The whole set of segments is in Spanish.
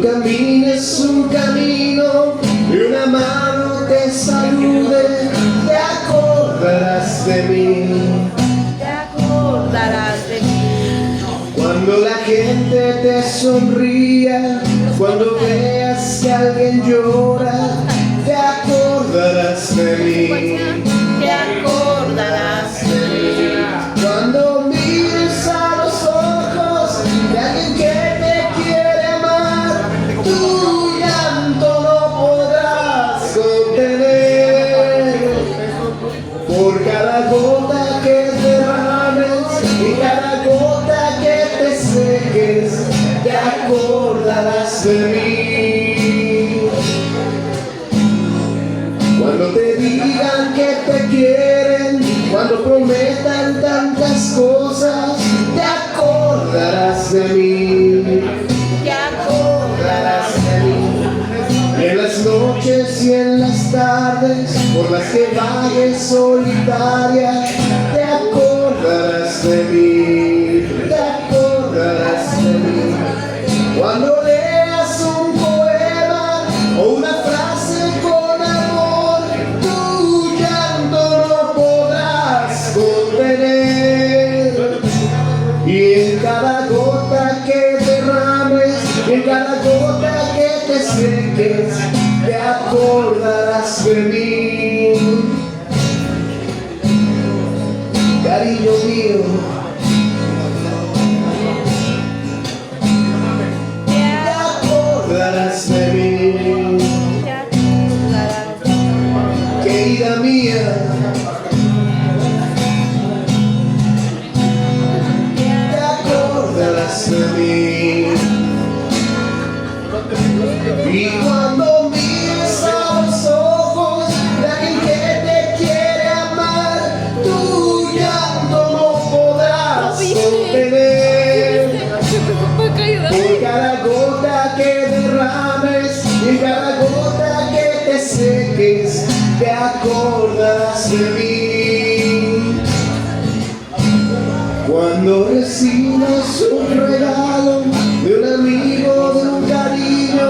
camines un camino y una mano te salude, te acordarás de mí. Te acordarás de mí. Cuando la gente te sonría, cuando veas que alguien llora, te acordarás de mí. Te acordarás de mí. Cuando mires a los ojos de alguien que te quiere amar, tu llanto no podrás contener. Por cada gota que derrames y cada gota que te seques, te acordarás de mí. Cuando te digan que te quieren, cuando prometan tantas cosas, te acordarás de mí. Te acordarás de mí. Y en las noches y en las tardes, por las que vagues solitaria, te acordarás de mí. Te acordarás de mí. Cuando leas un poema o una frase con amor, tu llanto no podrás contener. Y en cada gota que derrames, en cada gota que te seques, te acordarás de mí. Cariño mío, te acordarás de mí. Te acordarás de mí. Querida mía, te acordarás de mí. Y cuando mires a los ojos de alguien que te quiere amar, tu llanto no podrás contener. Por cada gota que derrames y cada gota que te seques, te acordarás de mí. Cuando recibas un regalo de un amigo, de un cariño,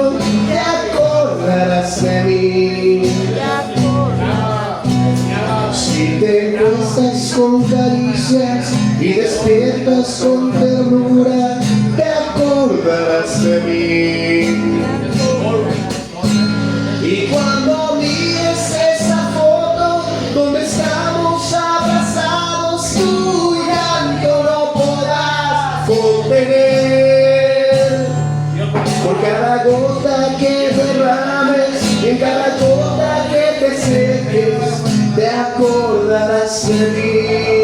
te acordarás de mí. Te acordarás. Si te acuestas con caricias y despiertas con ternura, te acordarás de mí. Y cuando mires esa foto donde estamos abrazados, tu llanto no podrás contener. Por cada gota que derrames, en cada gota que te seques, te acordarás de mí.